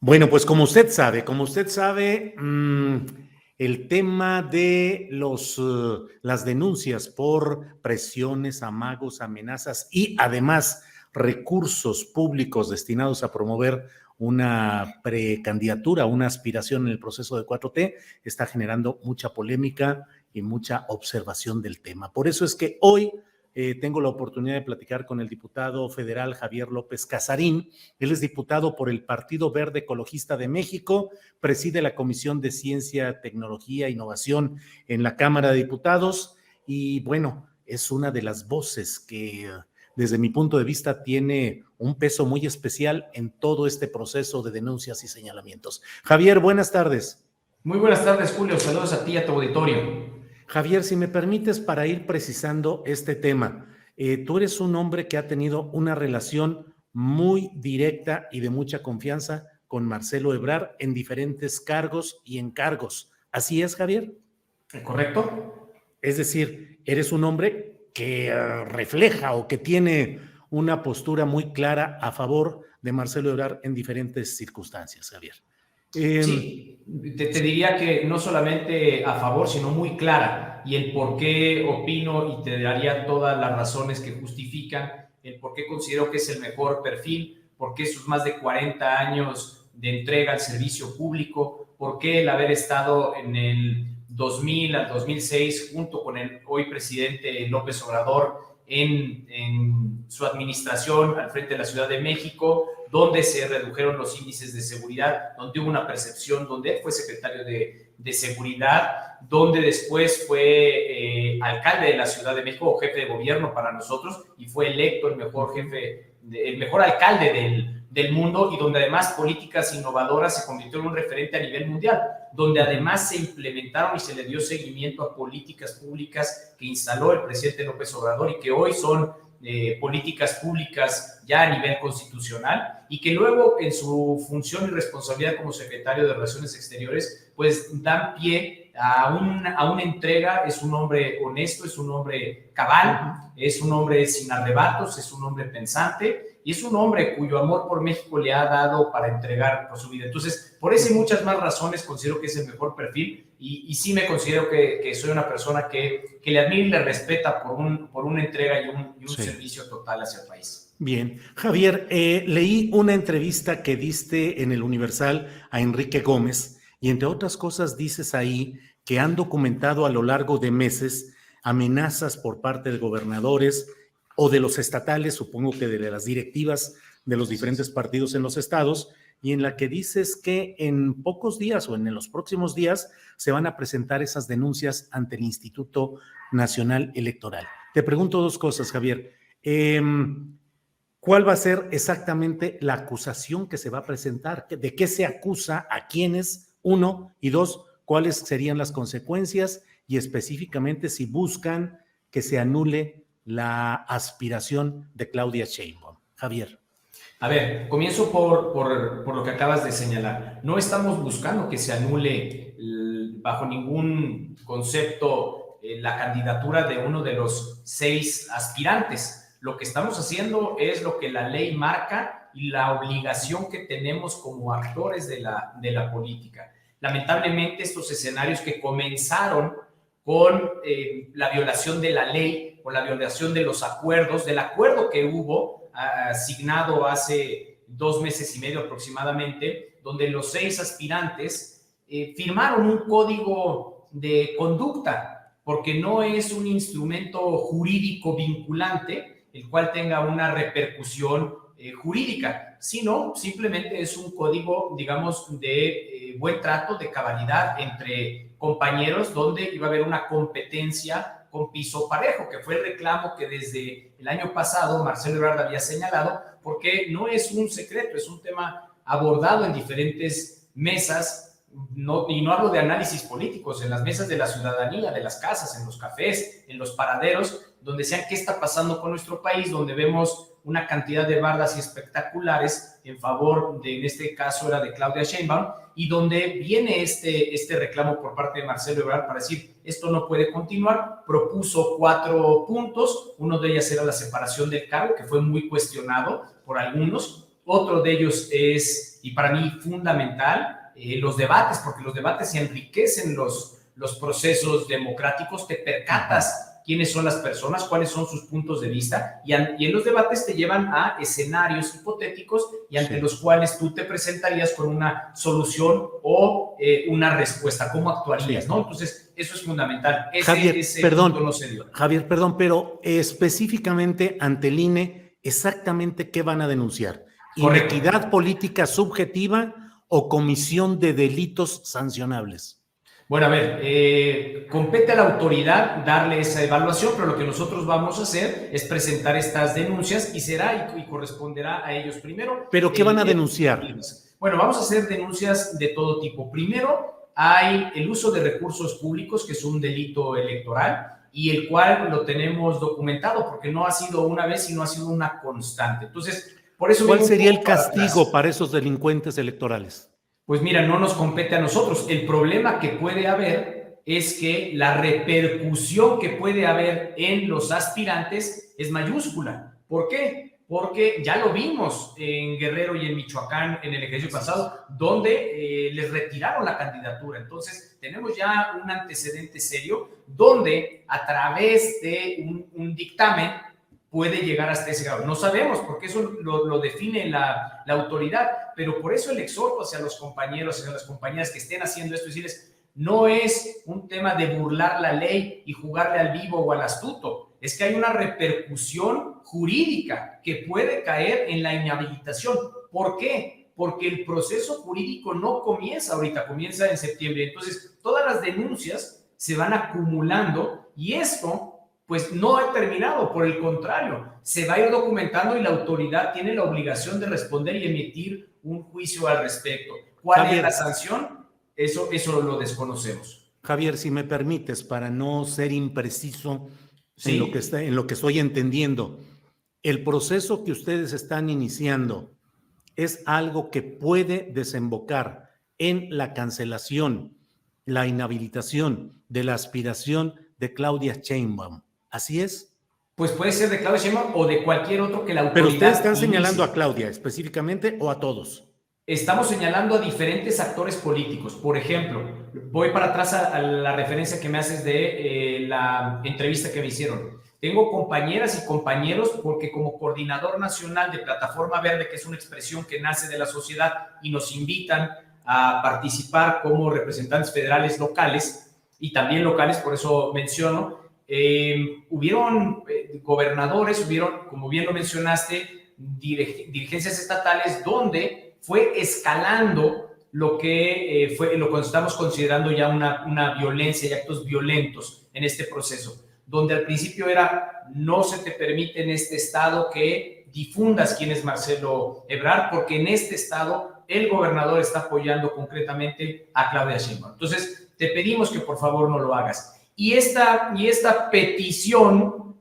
Bueno, pues como usted sabe, el tema de las denuncias por presiones, amagos, amenazas y además recursos públicos destinados a promover una precandidatura, una aspiración en el proceso de 4T, está generando mucha polémica y mucha observación del tema. Por eso es que hoy tengo la oportunidad de platicar con el diputado federal Javier López Casarín. Él es diputado por el Partido Verde Ecologista de México, preside la Comisión de Ciencia, Tecnología e Innovación en la Cámara de Diputados y bueno, es una de las voces que desde mi punto de vista tiene un peso muy especial en todo este proceso de denuncias y señalamientos. Javier, buenas tardes. Muy buenas tardes, Julio. Saludos a ti y a tu auditorio. Javier, si me permites, para ir precisando este tema, tú eres un hombre que ha tenido una relación muy directa y de mucha confianza con Marcelo Ebrard en diferentes cargos y encargos. ¿Así es, Javier? ¿Correcto? Es decir, eres un hombre que refleja o que tiene una postura muy clara a favor de Marcelo Ebrard en diferentes circunstancias, Javier. Sí, te diría que no solamente a favor, sino muy clara. Y el por qué opino y te daría todas las razones que justifican el por qué considero que es el mejor perfil, por qué sus más de 40 años de entrega al servicio público, por qué el haber estado en el 2000 al 2006 junto con el hoy presidente López Obrador en su administración al frente de la Ciudad de México, donde se redujeron los índices de seguridad, donde hubo una percepción, donde él fue secretario de Seguridad, donde después fue alcalde de la Ciudad de México o jefe de gobierno para nosotros y fue electo el mejor alcalde del mundo, y donde además políticas innovadoras se convirtió en un referente a nivel mundial, donde además se implementaron y se le dio seguimiento a políticas públicas que instaló el presidente López Obrador y que hoy son políticas públicas ya a nivel constitucional, y que luego en su función y responsabilidad como secretario de Relaciones Exteriores pues dan pie a una entrega. Es un hombre honesto, es un hombre cabal, es un hombre sin arrebatos, es un hombre pensante y es un hombre cuyo amor por México le ha dado para entregar por su vida. Entonces, por eso y muchas más razones considero que es el mejor perfil, y sí me considero que soy una persona que le admira y le respeta por una entrega y un sí, servicio total hacia el país. Bien. Javier, leí una entrevista que diste en el Universal a Enrique Gómez y entre otras cosas dices ahí que han documentado a lo largo de meses amenazas por parte de gobernadores o de los estatales, supongo que de las directivas de los diferentes partidos en los estados, y en la que dices que en pocos días o en los próximos días se van a presentar esas denuncias ante el Instituto Nacional Electoral. Te pregunto dos cosas, Javier. ¿Cuál va a ser exactamente la acusación que se va a presentar? ¿De qué se acusa? ¿A quiénes? Uno. Y dos, ¿cuáles serían las consecuencias? Y específicamente si buscan que se anule la aspiración de Claudia Sheinbaum. Javier. A ver, comienzo por lo que acabas de señalar. No estamos buscando que se anule bajo ningún concepto la candidatura de uno de los 6 aspirantes. Lo que estamos haciendo es lo que la ley marca y la obligación que tenemos como actores de la política. Lamentablemente, estos escenarios que comenzaron con la violación de la ley, con la violación de los acuerdos, del acuerdo que hubo asignado hace 2 meses y medio aproximadamente, donde los 6 aspirantes firmaron un código de conducta, porque no es un instrumento jurídico vinculante el cual tenga una repercusión jurídica, sino simplemente es un código, digamos, de buen trato, de cabalidad entre compañeros, donde iba a haber una competencia con piso parejo, que fue el reclamo que desde el año pasado Marcelo Ebrard había señalado, porque no es un secreto, es un tema abordado en diferentes mesas, y no hablo de análisis políticos, en las mesas de la ciudadanía, de las casas, en los cafés, en los paraderos, donde sean qué está pasando con nuestro país, donde vemos una cantidad de bardas espectaculares en favor de, en este caso era de Claudia Sheinbaum, y donde viene este reclamo por parte de Marcelo Ebrard para decir, esto no puede continuar. Propuso 4 puntos, uno de ellos era la separación del cargo, que fue muy cuestionado por algunos. Otro de ellos es, y para mí fundamental, los debates, porque los debates enriquecen los procesos democráticos, te percatas quiénes son las personas, cuáles son sus puntos de vista, y en los debates te llevan a escenarios hipotéticos y ante los cuales tú te presentarías con una solución o una respuesta, cómo actuarías, ¿no? Entonces, eso es fundamental. Javier, perdón, punto no se dio. Javier, perdón, pero específicamente ante el INE, ¿exactamente qué van a denunciar? Correcto. ¿Inequidad política subjetiva o comisión de delitos sancionables? Bueno, a ver, compete a la autoridad darle esa evaluación, pero lo que nosotros vamos a hacer es presentar estas denuncias y será y corresponderá a ellos primero. ¿Pero qué van a denunciar? Bueno, vamos a hacer denuncias de todo tipo. Primero, hay el uso de recursos públicos, que es un delito electoral, y el cual lo tenemos documentado, porque no ha sido una vez, sino ha sido una constante. Entonces, por eso... ¿Cuál sería el castigo para esos delincuentes electorales? Pues mira, no nos compete a nosotros. El problema que puede haber es que la repercusión que puede haber en los aspirantes es mayúscula. ¿Por qué? Porque ya lo vimos en Guerrero y en Michoacán en el ejercicio pasado, donde les retiraron la candidatura. Entonces, tenemos ya un antecedente serio donde a través de un dictamen puede llegar hasta ese grado. No sabemos, porque eso lo define la autoridad, pero por eso el exhorto hacia los compañeros, hacia las compañeras que estén haciendo esto, decirles, no es un tema de burlar la ley y jugarle al vivo o al astuto, es que hay una repercusión jurídica que puede caer en la inhabilitación. ¿Por qué? Porque el proceso jurídico no comienza ahorita, comienza en septiembre. Entonces, todas las denuncias se van acumulando y esto pues no ha terminado, por el contrario, se va a ir documentando y la autoridad tiene la obligación de responder y emitir un juicio al respecto. ¿Cuál es la sanción? Eso lo desconocemos. Javier, si me permites, para no ser impreciso en lo que estoy entendiendo, el proceso que ustedes están iniciando es algo que puede desembocar en la cancelación, la inhabilitación de la aspiración de Claudia Sheinbaum. ¿Así es? Pues puede ser de Claudia Sheinbaum o de cualquier otro que la autoridad... ¿Pero ustedes están señalando a Claudia específicamente o a todos? Estamos señalando a diferentes actores políticos. Por ejemplo, voy para atrás a la referencia que me haces de la entrevista que me hicieron. Tengo compañeras y compañeros porque como coordinador nacional de Plataforma Verde, que es una expresión que nace de la sociedad y nos invitan a participar como representantes federales locales y también locales, por eso menciono, hubieron gobernadores, hubieron, como bien lo mencionaste, dirigencias estatales donde fue escalando lo que fue lo que estamos considerando ya una violencia y actos violentos en este proceso, donde al principio era no se te permite en este estado que difundas quién es Marcelo Ebrard, porque en este estado el gobernador está apoyando concretamente a Claudia Sheinbaum. Entonces, te pedimos que por favor no lo hagas. Y esta petición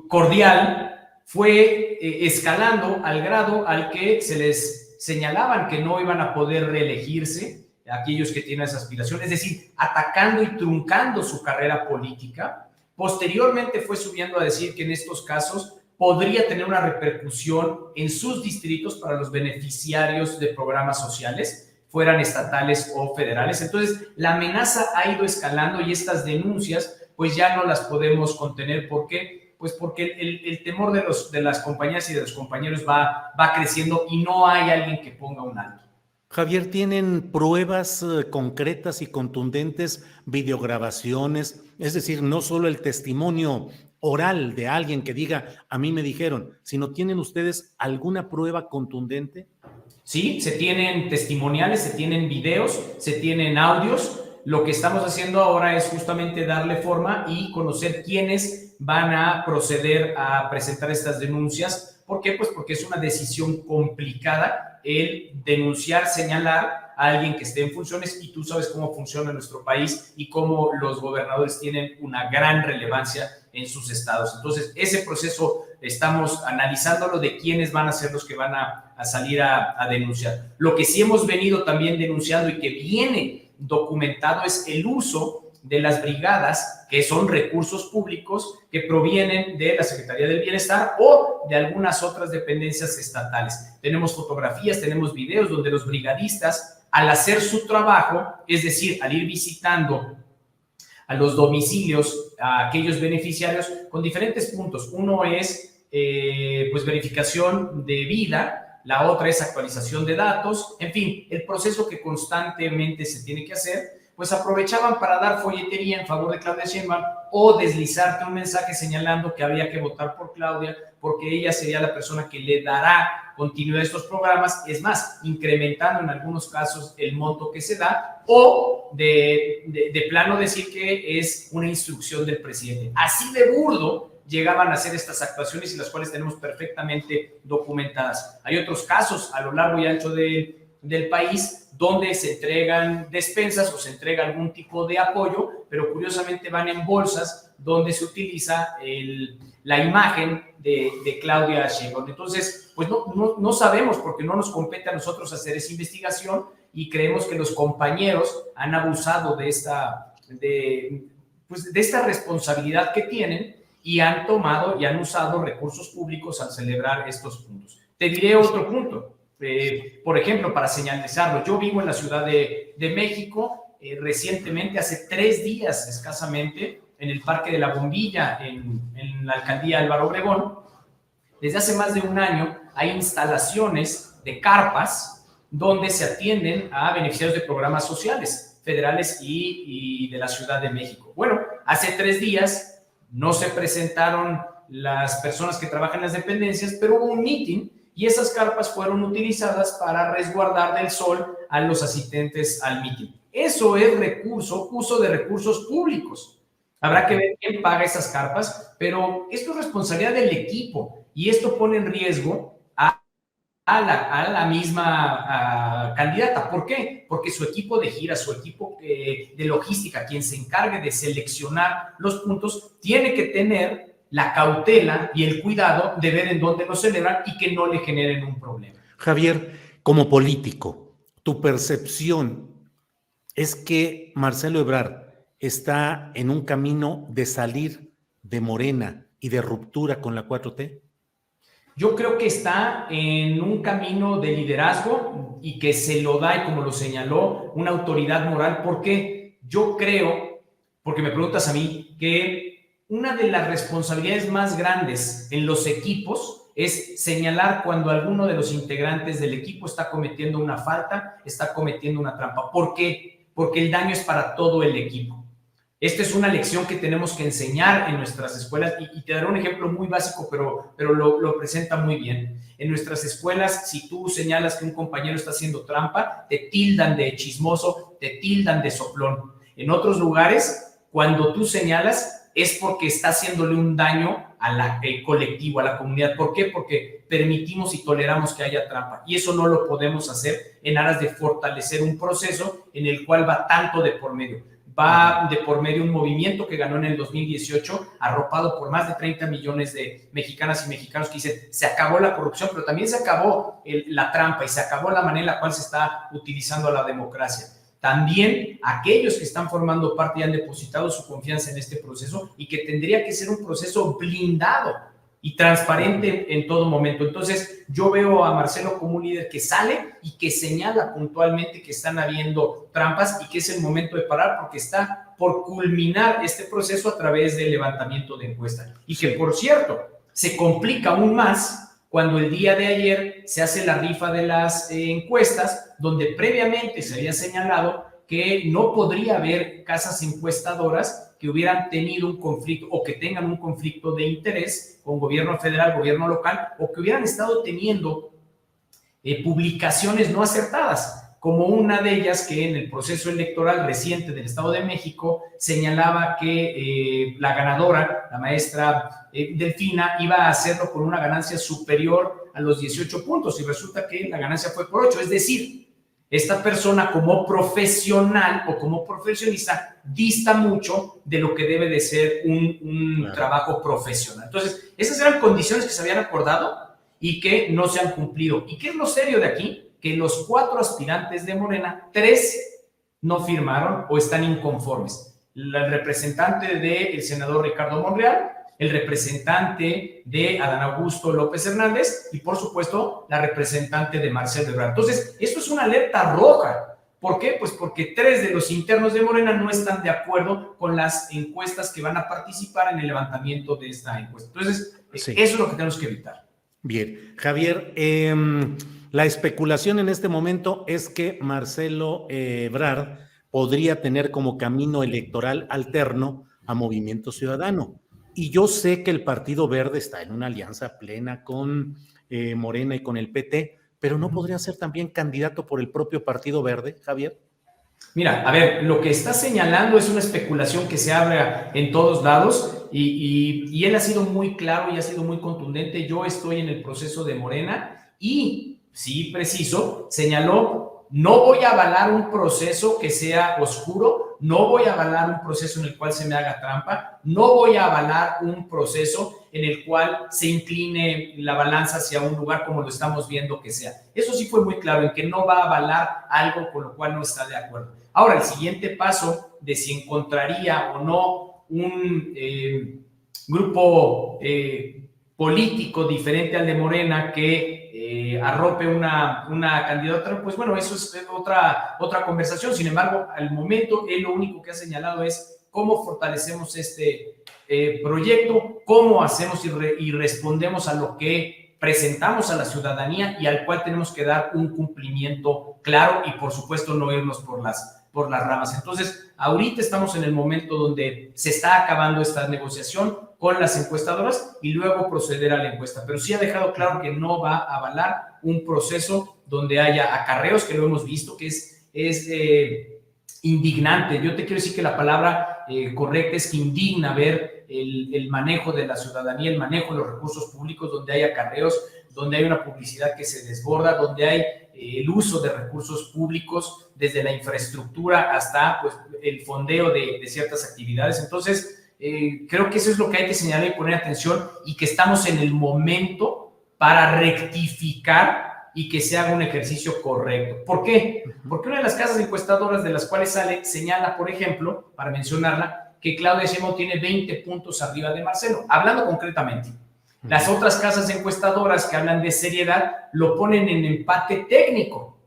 cordial fue escalando al grado al que se les señalaban que no iban a poder reelegirse aquellos que tienen esa aspiración, es decir, atacando y truncando su carrera política. Posteriormente fue subiendo a decir que en estos casos podría tener una repercusión en sus distritos para los beneficiarios de programas sociales, fueran estatales o federales. Entonces, la amenaza ha ido escalando y estas denuncias, pues ya no las podemos contener. ¿Por qué? Pues porque el temor de las compañías y de los compañeros va creciendo y no hay alguien que ponga un alto. Javier, ¿tienen pruebas concretas y contundentes, videograbaciones? Es decir, no solo el testimonio oral de alguien que diga, a mí me dijeron, sino ¿tienen ustedes alguna prueba contundente? Sí, se tienen testimoniales, se tienen videos, se tienen audios. Lo que estamos haciendo ahora es justamente darle forma y conocer quiénes van a proceder a presentar estas denuncias. ¿Por qué? Pues porque es una decisión complicada el denunciar, señalar a alguien que esté en funciones, y tú sabes cómo funciona nuestro país y cómo los gobernadores tienen una gran relevancia en sus estados. Entonces, ese proceso estamos analizándolo de quiénes van a ser los que van a salir a denunciar. Lo que sí hemos venido también denunciando y que viene documentado es el uso de las brigadas, que son recursos públicos que provienen de la Secretaría del Bienestar o de algunas otras dependencias estatales. Tenemos fotografías, tenemos videos donde los brigadistas, al hacer su trabajo, es decir, al ir visitando a los domicilios, a aquellos beneficiarios, con diferentes puntos. Uno es pues verificación de vida, la otra es actualización de datos, en fin, el proceso que constantemente se tiene que hacer, pues aprovechaban para dar folletería en favor de Claudia Sheinbaum o deslizarte un mensaje señalando que había que votar por Claudia porque ella sería la persona que le dará continuidad a estos programas, es más, incrementando en algunos casos el monto que se da o de plano decir que es una instrucción del presidente. Así de burdo llegaban a hacer estas actuaciones y las cuales tenemos perfectamente documentadas. Hay otros casos a lo largo y ancho del país donde se entregan despensas o se entrega algún tipo de apoyo, pero curiosamente van en bolsas donde se utiliza la imagen de Claudia Sheinbaum. Entonces, pues no sabemos porque no nos compete a nosotros hacer esa investigación y creemos que los compañeros han abusado de esta responsabilidad que tienen y han tomado y han usado recursos públicos al celebrar estos puntos. Te diré otro punto. Por ejemplo, para señalizarlo, yo vivo en la Ciudad de México, recientemente, hace 3 días escasamente, en el Parque de la Bombilla, en la alcaldía Álvaro Obregón. Desde hace más de un año hay instalaciones de carpas donde se atienden a beneficiarios de programas sociales federales y de la Ciudad de México. Bueno, hace 3 días no se presentaron las personas que trabajan en las dependencias, pero hubo un meeting y esas carpas fueron utilizadas para resguardar del sol a los asistentes al meeting. Eso es uso de recursos públicos. Habrá que ver quién paga esas carpas, pero esto es responsabilidad del equipo y esto pone en riesgo a la misma candidata. ¿Por qué? Porque su equipo de gira, su equipo de logística, quien se encargue de seleccionar los puntos, tiene que tener la cautela y el cuidado de ver en dónde lo celebran y que no le generen un problema. Javier, como político, tu percepción es que Marcelo Ebrard está en un camino de salir de Morena y de ruptura con la 4T. Yo creo que está en un camino de liderazgo y que se lo da, y como lo señaló, una autoridad moral, porque yo creo, porque me preguntas a mí, que una de las responsabilidades más grandes en los equipos es señalar cuando alguno de los integrantes del equipo está cometiendo una falta, está cometiendo una trampa. ¿Por qué? Porque el daño es para todo el equipo. Esta es una lección que tenemos que enseñar en nuestras escuelas y te daré un ejemplo muy básico, pero lo presenta muy bien. En nuestras escuelas, si tú señalas que un compañero está haciendo trampa, te tildan de chismoso, te tildan de soplón. En otros lugares, cuando tú señalas, es porque está haciéndole un daño al colectivo, a la comunidad. ¿Por qué? Porque permitimos y toleramos que haya trampa. Y eso no lo podemos hacer en aras de fortalecer un proceso en el cual va tanto de por medio. Va de por medio un movimiento que ganó en el 2018, arropado por más de 30 millones de mexicanas y mexicanos que dicen, se acabó la corrupción, pero también se acabó la trampa y se acabó la manera en la cual se está utilizando la democracia. También aquellos que están formando parte y han depositado su confianza en este proceso y que tendría que ser un proceso blindado y transparente en todo momento. Entonces, yo veo a Marcelo como un líder que sale y que señala puntualmente que están habiendo trampas y que es el momento de parar porque está por culminar este proceso a través del levantamiento de encuestas. Y que, por cierto, se complica aún más cuando el día de ayer se hace la rifa de las encuestas, donde previamente se había señalado que no podría haber casas encuestadoras que hubieran tenido un conflicto o que tengan un conflicto de interés con gobierno federal, gobierno local, o que hubieran estado teniendo publicaciones no acertadas, como una de ellas que en el proceso electoral reciente del Estado de México señalaba que la ganadora, la maestra Delfina, iba a hacerlo con una ganancia superior a los 18 puntos y resulta que la ganancia fue por 8, es decir, esta persona como profesional o como profesionista dista mucho de lo que debe de ser un trabajo profesional. Entonces, esas eran condiciones que se habían acordado y que no se han cumplido. ¿Y qué es lo serio de aquí? Que los 4 aspirantes de Morena, 3 no firmaron o están inconformes. el representante del senador Ricardo Monreal, el representante de Adán Augusto López Hernández y, por supuesto, la representante de Marcelo Ebrard. Entonces, esto es una alerta roja. ¿Por qué? Pues porque 3 de los internos de Morena no están de acuerdo con las encuestas que van a participar en el levantamiento de esta encuesta. Entonces, sí, eso es lo que tenemos que evitar. Bien, Javier, la especulación en este momento es que Marcelo Ebrard podría tener como camino electoral alterno a Movimiento Ciudadano. Y yo sé que el Partido Verde está en una alianza plena con Morena y con el PT, pero ¿no podría ser también candidato por el propio Partido Verde, Javier? Mira, a ver, lo que está señalando es una especulación que se abre en todos lados y él ha sido muy claro y ha sido muy contundente. Yo estoy en el proceso de Morena y, sí, preciso, señaló, no voy a avalar un proceso que sea oscuro, no voy a avalar un proceso en el cual se me haga trampa, no voy a avalar un proceso en el cual se incline la balanza hacia un lugar como lo estamos viendo que sea. Eso sí fue muy claro, en que no va a avalar algo con lo cual no está de acuerdo. Ahora, el siguiente paso de si encontraría o no un grupo político diferente al de Morena que arrope una candidatura, pues bueno, eso es otra conversación. Sin embargo, al momento, él lo único que ha señalado es cómo fortalecemos este proyecto, cómo hacemos y respondemos a lo que presentamos a la ciudadanía y al cual tenemos que dar un cumplimiento claro y, por supuesto, no irnos por las ramas. Entonces, ahorita estamos en el momento donde se está acabando esta negociación con las encuestadoras y luego proceder a la encuesta. Pero sí ha dejado claro que no va a avalar un proceso donde haya acarreos, que lo hemos visto, que es indignante. Yo te quiero decir que la palabra correcta es que indigna ver el manejo de la ciudadanía, el manejo de los recursos públicos, donde hay acarreos, donde hay una publicidad que se desborda, donde hay el uso de recursos públicos desde la infraestructura hasta pues, el fondeo de ciertas actividades. Entonces, creo que eso es lo que hay que señalar y poner atención y que estamos en el momento para rectificar y que se haga un ejercicio correcto. ¿Por qué? Porque una de las casas encuestadoras de las cuales sale señala, por ejemplo, para mencionarla, que Claudia Sheinbaum tiene 20 puntos arriba de Marcelo, hablando concretamente. Las otras casas encuestadoras que hablan de seriedad lo ponen en empate técnico.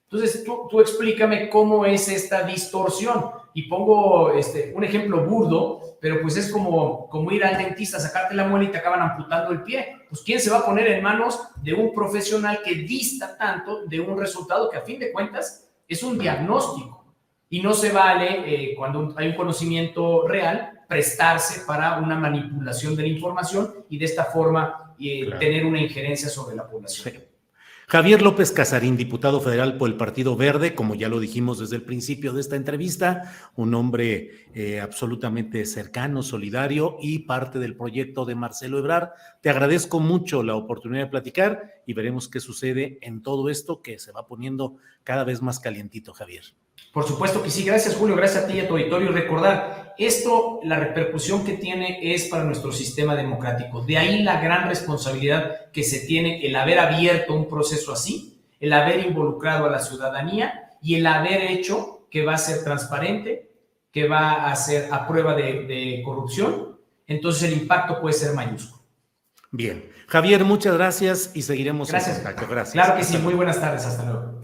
Entonces, tú explícame cómo es esta distorsión. Y pongo un ejemplo burdo, pero pues es como ir al dentista, sacarte la muela y te acaban amputando el pie. Pues ¿quién se va a poner en manos de un profesional que dista tanto de un resultado que a fin de cuentas es un diagnóstico? Y no se vale, cuando hay un conocimiento real, prestarse para una manipulación de la información y de esta forma claro, tener una injerencia sobre la población. Sí. Javier López Casarín, diputado federal por el Partido Verde, como ya lo dijimos desde el principio de esta entrevista, un hombre absolutamente cercano, solidario y parte del proyecto de Marcelo Ebrard. Te agradezco mucho la oportunidad de platicar y veremos qué sucede en todo esto que se va poniendo cada vez más calientito, Javier. Por supuesto que sí. Gracias, Julio. Gracias a ti y a tu auditorio. Recordar, esto, la repercusión que tiene es para nuestro sistema democrático. De ahí la gran responsabilidad que se tiene el haber abierto un proceso así, el haber involucrado a la ciudadanía y el haber hecho que va a ser transparente, que va a ser a prueba de corrupción. Entonces el impacto puede ser mayúsculo. Bien. Javier, muchas gracias y seguiremos gracias. en contacto. Gracias. Claro que sí. Muy buenas tardes. Hasta luego.